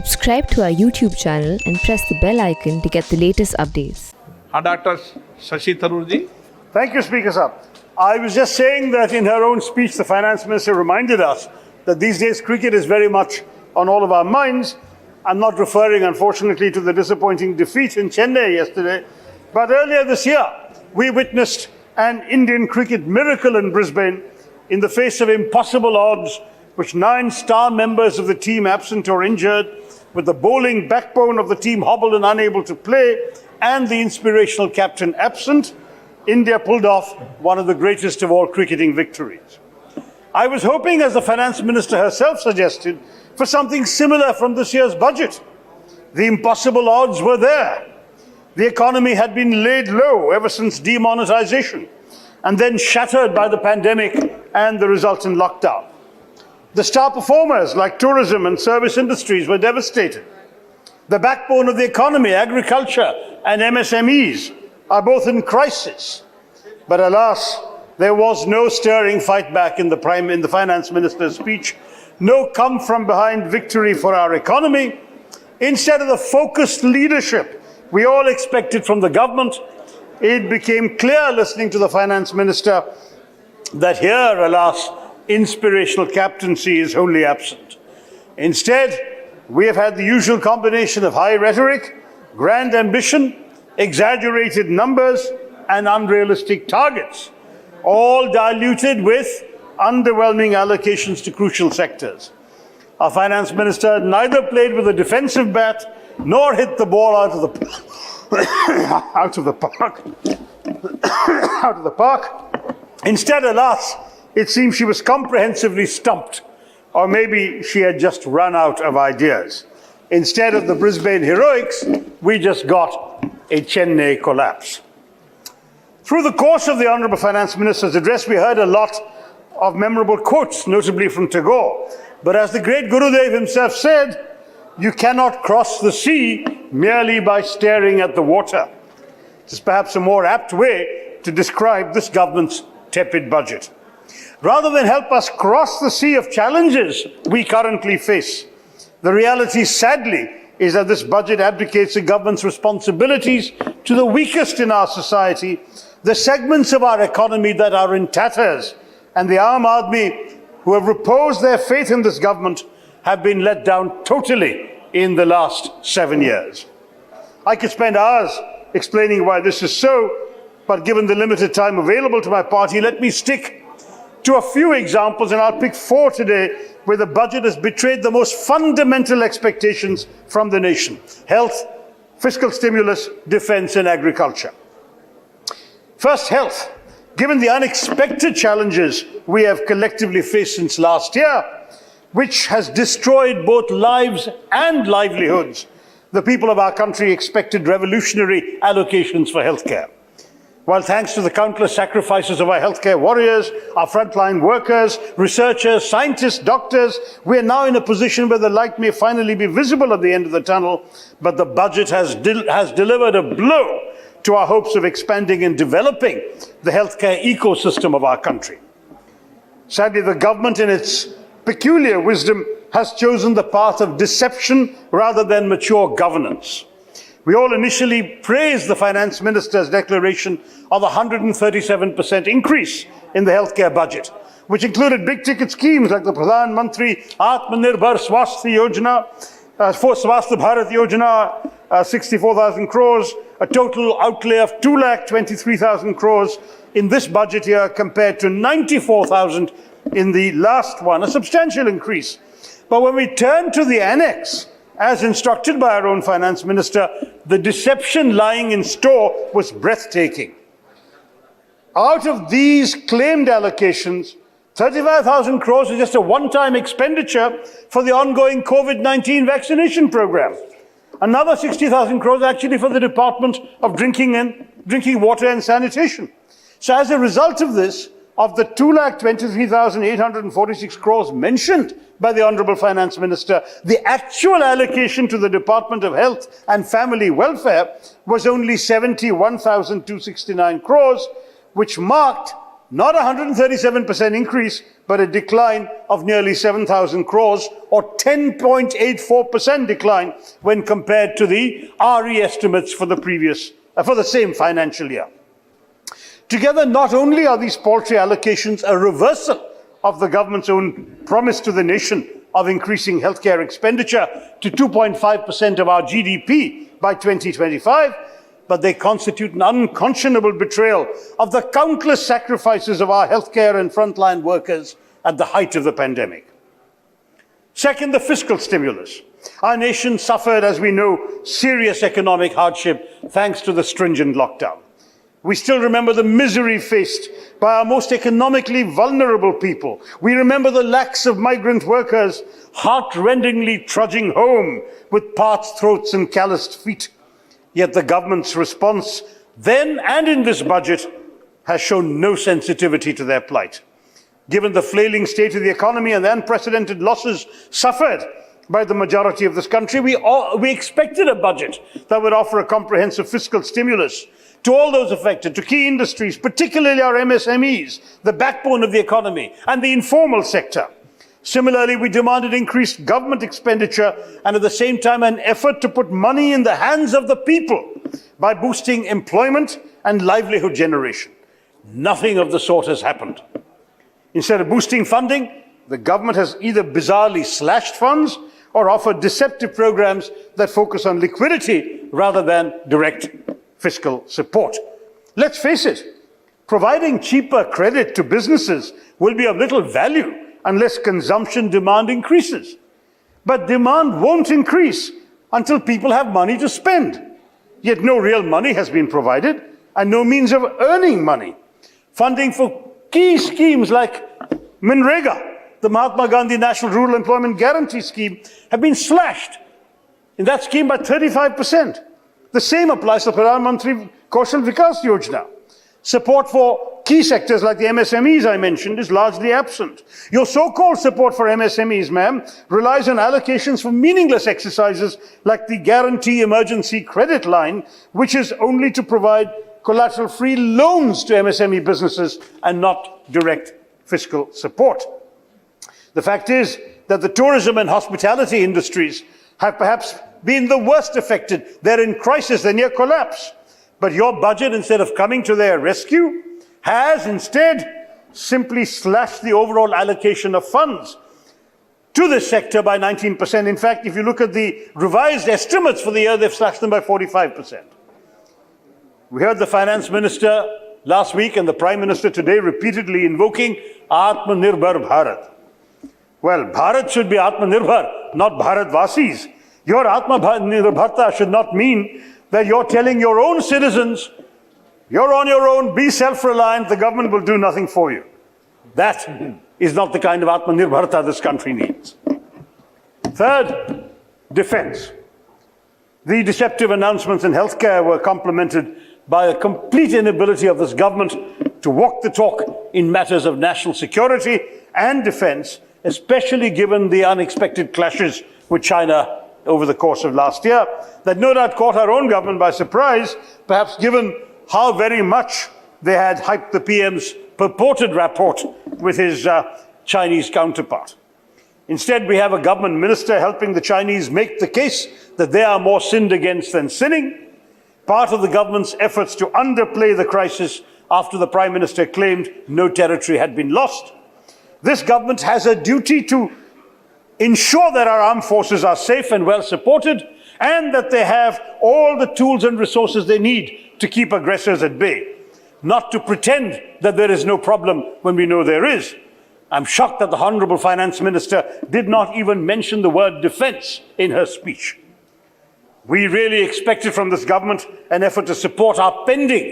Subscribe to our YouTube channel and press the bell icon to get the latest updates. Dr. Shashi Tharoor ji. Thank you, Speaker Sahab. I was just saying that in her own speech, the Finance Minister reminded us that these days cricket is very much on all of our minds. I'm not referring, unfortunately, to the disappointing defeat in Chennai yesterday, but earlier this year, we witnessed an Indian cricket miracle in Brisbane in the face of impossible odds, which 9 star members of the team absent or injured, with the bowling backbone of the team hobbled and unable to play, and the inspirational captain absent, India pulled off one of the greatest of all cricketing victories. I was hoping, as the Finance Minister herself suggested, for something similar from this year's budget. The impossible odds were there. The economy had been laid low ever since demonetization, and then shattered by the pandemic and the resultant lockdown. The star performers like tourism and service industries were devastated. The backbone of the economy, agriculture and MSMEs, are both in crisis. But alas, there was no stirring fight back in the Finance Minister's speech, no come from behind victory for our economy. Instead of the focused leadership we all expected from the government, it became clear listening to the Finance Minister that here, alas, inspirational captaincy is wholly absent. Instead, we have had the usual combination of high rhetoric, grand ambition, exaggerated numbers, and unrealistic targets, all diluted with underwhelming allocations to crucial sectors. Our Finance Minister neither played with a defensive bat nor hit the ball out of the park. Instead, alas, it seems she was comprehensively stumped, or maybe she had just run out of ideas. Instead of the Brisbane heroics, we just got a Chennai collapse. Through the course of the Honourable Finance Minister's address, we heard a lot of memorable quotes, notably from Tagore. But as the great Gurudev himself said, you cannot cross the sea merely by staring at the water. It is perhaps a more apt way to describe this government's tepid budget. Rather than help us cross the sea of challenges we currently face, the reality, sadly, is that this budget abdicates the government's responsibilities to the weakest in our society, the segments of our economy that are in tatters, and the Aam Aadmi who have reposed their faith in this government have been let down totally in the last 7 years. I could spend hours explaining why this is so, but given the limited time available to my party, let me stick to a few examples, and I'll pick 4 today, where the budget has betrayed the most fundamental expectations from the nation: health, fiscal stimulus, defense, and agriculture. First, health. Given the unexpected challenges we have collectively faced since last year, which has destroyed both lives and livelihoods, the people of our country expected revolutionary allocations for healthcare. While thanks to the countless sacrifices of our healthcare warriors, our frontline workers, researchers, scientists, doctors, we are now in a position where the light may finally be visible at the end of the tunnel, but the budget has delivered a blow to our hopes of expanding and developing the healthcare ecosystem of our country. Sadly, the government, in its peculiar wisdom, has chosen the path of deception rather than mature governance. We all initially praised the Finance Minister's declaration of a 137% increase in the healthcare budget, which included big-ticket schemes like the Pradhan Mantri Atmanirbhar Swasthya Yojana, Swasthya Bharat Yojana, 64,000 crores, a total outlay of 2,23,000 crores in this budget year compared to 94,000 in the last one, a substantial increase. But when we turn to the annex, as instructed by our own Finance Minister, the deception lying in store was breathtaking. Out of these claimed allocations, 35,000 crores is just a one-time expenditure for the ongoing COVID-19 vaccination program. Another 60,000 crores actually for the Department of Drinking Water and Sanitation. So as a result of this, of the 2,23,846 crores mentioned by the Honourable Finance Minister, the actual allocation to the Department of Health and Family Welfare was only 71,269 crores, which marked Not a 137% increase, but a decline of nearly 7,000 crores, or 10.84% decline when compared to the RE estimates for the same financial year. Together, not only are these paltry allocations a reversal of the government's own promise to the nation of increasing healthcare expenditure to 2.5% of our GDP by 2025, but they constitute an unconscionable betrayal of the countless sacrifices of our healthcare and frontline workers at the height of the pandemic. Second, the fiscal stimulus. Our nation suffered, as we know, serious economic hardship thanks to the stringent lockdown. We still remember the misery faced by our most economically vulnerable people. We remember the lakhs of migrant workers heart-rendingly trudging home with parched throats and calloused feet. Yet the government's response then and in this budget has shown no sensitivity to their plight. Given the flailing state of the economy and the unprecedented losses suffered by the majority of this country, we expected a budget that would offer a comprehensive fiscal stimulus to all those affected, to key industries, particularly our MSMEs, the backbone of the economy, and the informal sector. Similarly, we demanded increased government expenditure and at the same time an effort to put money in the hands of the people by boosting employment and livelihood generation. Nothing of the sort has happened. Instead of boosting funding, the government has either bizarrely slashed funds or offered deceptive programs that focus on liquidity rather than direct fiscal support. Let's face it, providing cheaper credit to businesses will be of little value unless consumption demand increases. But demand won't increase until people have money to spend. Yet no real money has been provided and no means of earning money. Funding for key schemes like Manrega, the Mahatma Gandhi National Rural Employment Guarantee Scheme, have been slashed in that scheme by 35%. The same applies to Pradhan Mantri Kaushal Vikas Yojana. Support for key sectors like the MSMEs I mentioned is largely absent. Your so-called support for MSMEs, ma'am, relies on allocations for meaningless exercises like the Guarantee Emergency Credit Line, which is only to provide collateral-free loans to MSME businesses and not direct fiscal support. The fact is that the tourism and hospitality industries have perhaps been the worst affected. They're in crisis, they're near collapse. But your budget, instead of coming to their rescue, has instead simply slashed the overall allocation of funds to this sector by 19%. In fact, if you look at the revised estimates for the year, they've slashed them by 45%. We heard the finance minister last week and the prime minister today repeatedly invoking Atmanirbhar Bharat. Well, Bharat should be Atmanirbhar, not Bharatvasis. Your Atmanirbharta should not mean that you're telling your own citizens, you're on your own, be self-reliant, the government will do nothing for you. That is not the kind of Atmanirbharta this country needs. Third, defense. The deceptive announcements in healthcare were complemented by a complete inability of this government to walk the talk in matters of national security and defense, especially given the unexpected clashes with China over the course of last year, that no doubt caught our own government by surprise, perhaps given how very much they had hyped the PM's purported rapport with his Chinese counterpart. Instead, we have a government minister helping the Chinese make the case that they are more sinned against than sinning, part of the government's efforts to underplay the crisis after the Prime Minister claimed no territory had been lost. This government has a duty to ensure that our armed forces are safe and well supported, and that they have all the tools and resources they need to keep aggressors at bay, not to pretend that there is no problem when we know there is. I'm shocked that the Honorable Finance Minister did not even mention the word defense in her speech. We really expected from this government an effort to support our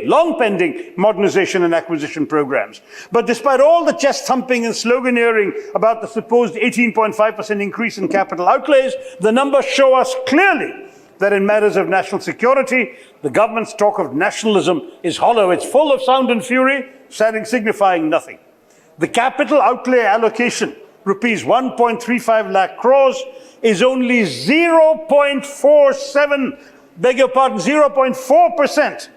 long pending modernization and acquisition programs. But despite all the chest thumping and sloganeering about the supposed 18.5% increase in capital outlays, the numbers show us clearly that in matters of national security, the government's talk of nationalism is hollow. It's full of sound and fury, signifying nothing. The capital outlay allocation, rupees 1.35 lakh crores, is only 0.4%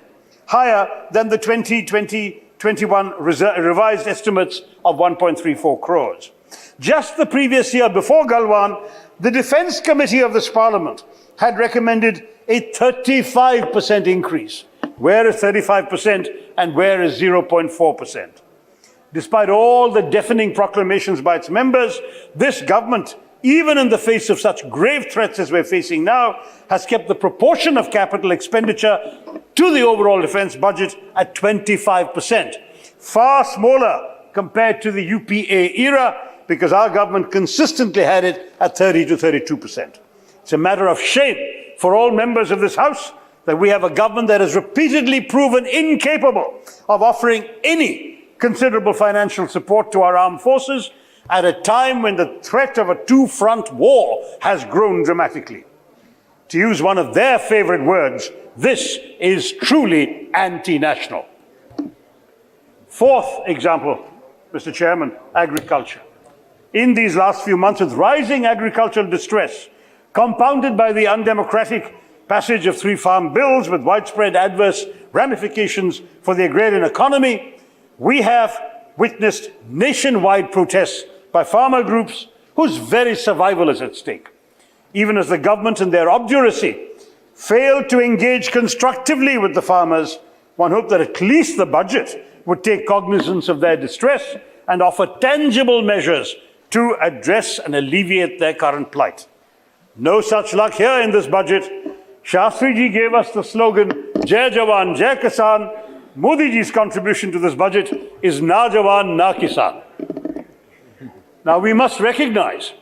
higher than the 2020 2021 revised estimates of 1.34 crores. Just the previous year, before Galwan, the Defence Committee of this Parliament had recommended a 35% increase. Where is 35% and where is 0.4%? Despite all the deafening proclamations by its members, this government, even in the face of such grave threats as we're facing now, has kept the proportion of capital expenditure to the overall defence budget at 25%, far smaller compared to the UPA era, because our government consistently had it at 30 to 32%. It's a matter of shame for all members of this House that we have a government that has repeatedly proven incapable of offering any considerable financial support to our armed forces at a time when the threat of a two-front war has grown dramatically. To use one of their favorite words, this is truly anti-national. Fourth example, Mr. Chairman, agriculture. In these last few months, with rising agricultural distress, compounded by the undemocratic passage of 3 farm bills with widespread adverse ramifications for the agrarian economy, we have witnessed nationwide protests by farmer groups whose very survival is at stake. Even as the government in their obduracy failed to engage constructively with the farmers, one hoped that at least the budget would take cognizance of their distress and offer tangible measures to address and alleviate their current plight. No such luck here in this budget. Shastri ji gave us the slogan, Jai Jawan, Jai Kisan. Modi ji's contribution to this budget is Na Jawan, Na Kisan. Now we must recognize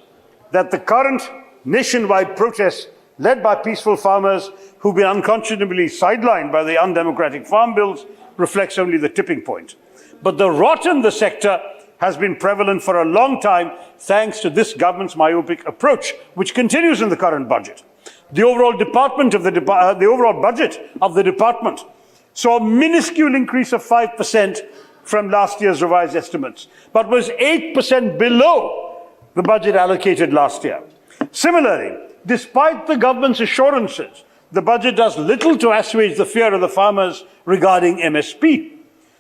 that the current nationwide protests led by peaceful farmers who've been unconscionably sidelined by the undemocratic farm bills reflects only the tipping point. But the rot in the sector has been prevalent for a long time thanks to this government's myopic approach, which continues in the current budget. The overall budget of the department saw a minuscule increase of 5% from last year's revised estimates, but was 8% below the budget allocated last year. Similarly, despite the government's assurances, the budget does little to assuage the fear of the farmers regarding MSP.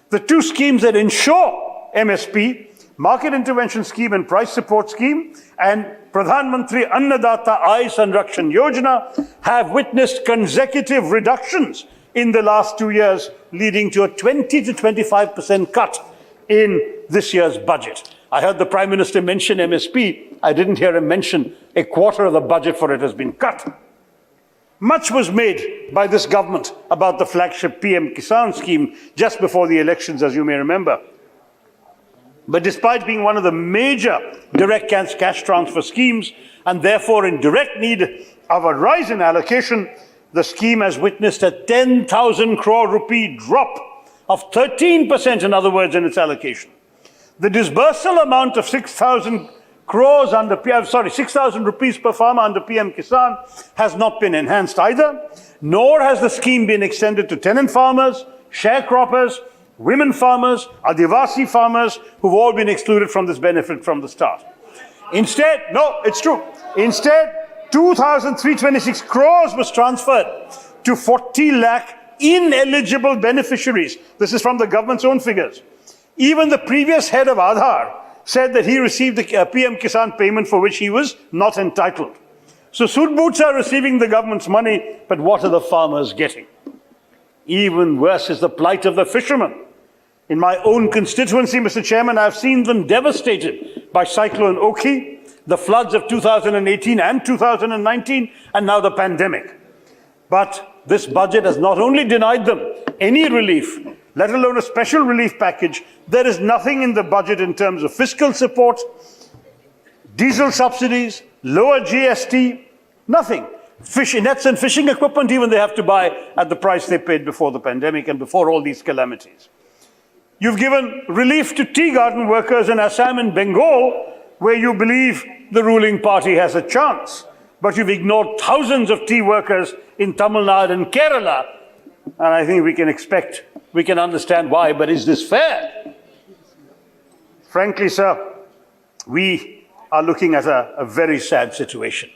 The two schemes that ensure MSP, Market Intervention Scheme and Price Support Scheme, and Pradhan Mantri Annadata Aay Sanrakshan Yojana, have witnessed consecutive reductions in the last 2 years, leading to a 20 to 25% cut in this year's budget. I heard the Prime Minister mention MSP. I didn't hear him mention a quarter of the budget for it has been cut. Much was made by this government about the flagship PM Kisan scheme just before the elections, as you may remember. But despite being one of the major direct cash transfer schemes, and therefore in direct need of a rise in allocation, the scheme has witnessed a 10,000 crore rupee drop of 13%, in other words, in its allocation. The disbursal amount of 6,000 crores under 6,000 rupees per farmer under PM Kisan has not been enhanced either, nor has the scheme been extended to tenant farmers, sharecroppers, women farmers, Adivasi farmers, who've all been excluded from this benefit from the start. Instead, no, it's true. Instead, 2,326 crores was transferred to 40 lakh ineligible beneficiaries. This is from the government's own figures. Even the previous head of Aadhaar said that he received the PM Kisan payment for which he was not entitled. So Sudboots are receiving the government's money, but what are the farmers getting? Even worse is the plight of the fishermen. In my own constituency, Mr. Chairman, I've seen them devastated by Cyclone Oki, the floods of 2018 and 2019, and now the pandemic. But this budget has not only denied them any relief, let alone a special relief package. There is nothing in the budget in terms of fiscal support, diesel subsidies, lower GST, nothing. Fishing nets and fishing equipment, even they have to buy at the price they paid before the pandemic and before all these calamities. You've given relief to tea garden workers in Assam and Bengal, where you believe the ruling party has a chance. But you've ignored thousands of tea workers in Tamil Nadu and Kerala. And I think we can understand why, but is this fair? Frankly, sir, we are looking at a very sad situation.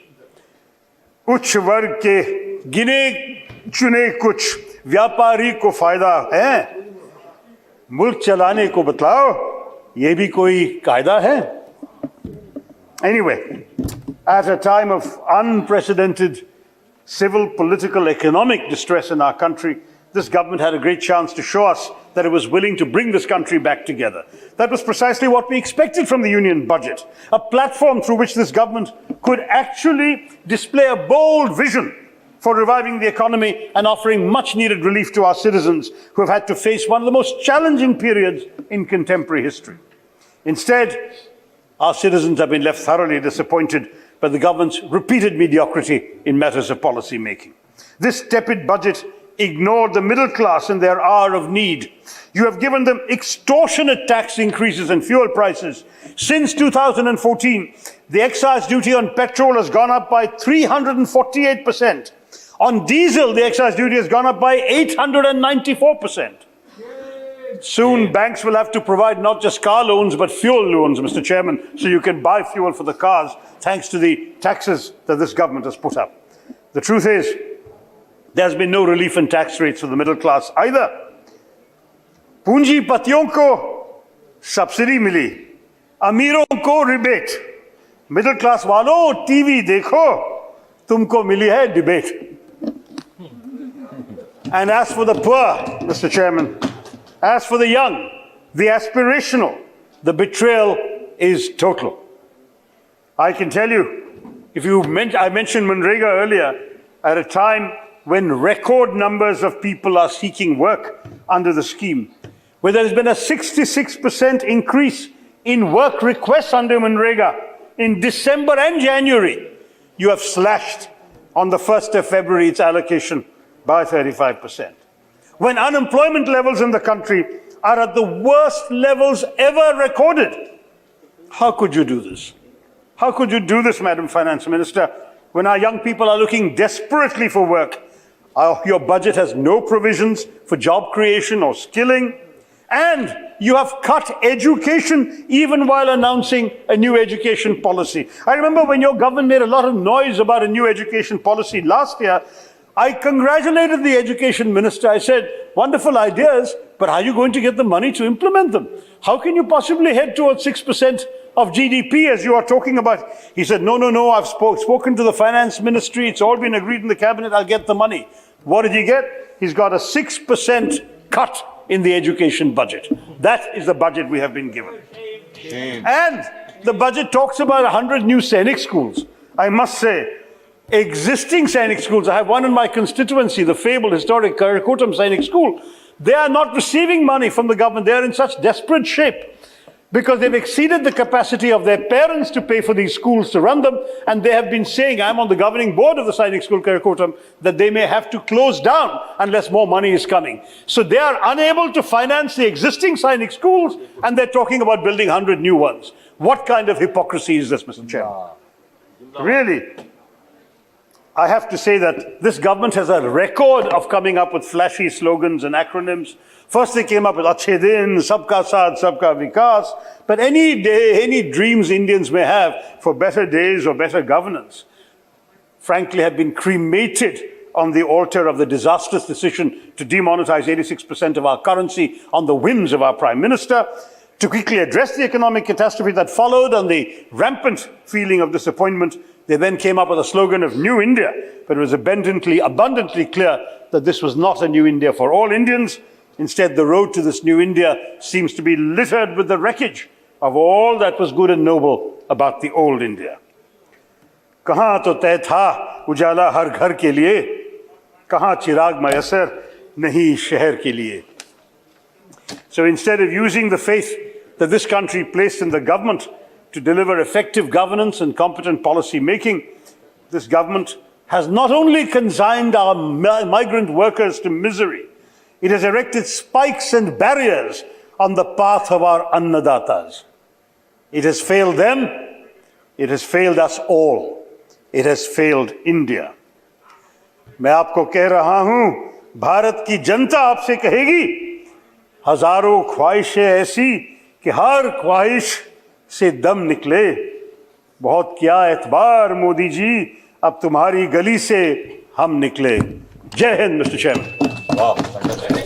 उच्च वर्ग के गिने चुने कुछ व्यापारी को फायदा है, मुल्क चलाने को बतलाओ, ये भी कोई कायदा है? Anyway, at a time of unprecedented civil, political, economic distress in our country, this government had a great chance to show us that it was willing to bring this country back together. That was precisely what we expected from the union budget, a platform through which this government could actually display a bold vision for reviving the economy and offering much-needed relief to our citizens who have had to face one of the most challenging periods in contemporary history. Instead, our citizens have been left thoroughly disappointed by the government's repeated mediocrity in matters of policy making. This tepid budget ignored the middle class in their hour of need. You have given them extortionate tax increases and fuel prices. Since 2014, the excise duty on petrol has gone up by 348%. On diesel, the excise duty has gone up by 894%. Soon, banks will have to provide not just car loans, but fuel loans, Mr. Chairman, so you can buy fuel for the cars, thanks to the taxes that this government has put up. The truth is, there's been no relief in tax rates for the middle class either. पूंजीपतियों को subsidy मिली, अमीरों को rebate, middle class वालों TV देखो, तुमको मिली है debate. And as for the poor, Mr. Chairman, as for the young, the aspirational, the betrayal is total. I can tell you, I mentioned Manrega earlier, at a time when record numbers of people are seeking work under the scheme, where there has been a 66% increase in work requests under Manrega in December and January, you have slashed on the 1st of February its allocation by 35%. When unemployment levels in the country are at the worst levels ever recorded, how could you do this? How could you do this, Madam Finance Minister, when our young people are looking desperately for work? Your budget has no provisions for job creation or skilling, and you have cut education even while announcing a new education policy. I remember when your government made a lot of noise about a new education policy last year, I congratulated the education minister. I said, wonderful ideas, but are you going to get the money to implement them? How can you possibly head towards 6% of GDP as you are talking about? He said, no, I've spoken to the finance ministry. It's all been agreed in the cabinet. I'll get the money. What did he get? He's got a 6% cut in the education budget. That is the budget we have been given. And the budget talks about 100 new Sainik schools. I must say, existing Sainik schools, I have one in my constituency, the fabled historic Karakotam Sainik School. They are not receiving money from the government. They are in such desperate shape because they've exceeded the capacity of their parents to pay for these schools to run them. And they have been saying, I'm on the governing board of the Sainik School Karakotam, that they may have to close down unless more money is coming. So they are unable to finance the existing Sainik schools, and they're talking about building 100 new ones. What kind of hypocrisy is this, Mr. Chairman? Really? I have to say that this government has a record of coming up with flashy slogans and acronyms. First they came up with Achhe Din, Sabka Saath, Sabka Vikas. But any day, any dreams Indians may have for better days or better governance, frankly, have been cremated on the altar of the disastrous decision to demonetize 86% of our currency on the whims of our Prime Minister. To quickly address the economic catastrophe that followed on the rampant feeling of disappointment, they then came up with a slogan of New India, but it was abundantly clear that this was not a new India for all Indians. Instead, the road to this new India seems to be littered with the wreckage of all that was good and noble about the old India. कहाँ तो तय था उजाला हर घर के लिए, कहाँ चिराग मयसर नहीं शहर के लिए. So instead of using the faith that this country placed in the government to deliver effective governance and competent policy making, this government has not only consigned our migrant workers to misery, it has erected spikes and barriers on the path of our annadatas. It has failed them, it has failed us all, it has failed India. मैं आपको कह रहा हूं, भारत की जनता आपसे कहेगी, हजारों ख्वाहिशें ऐसी कि हर ख्वाहिश से दम निकले. बहुत किया एतबार मोदी जी, अब तुम्हारी गली से हम निकले. जय हिंद, मिस्टर चेयरमैन.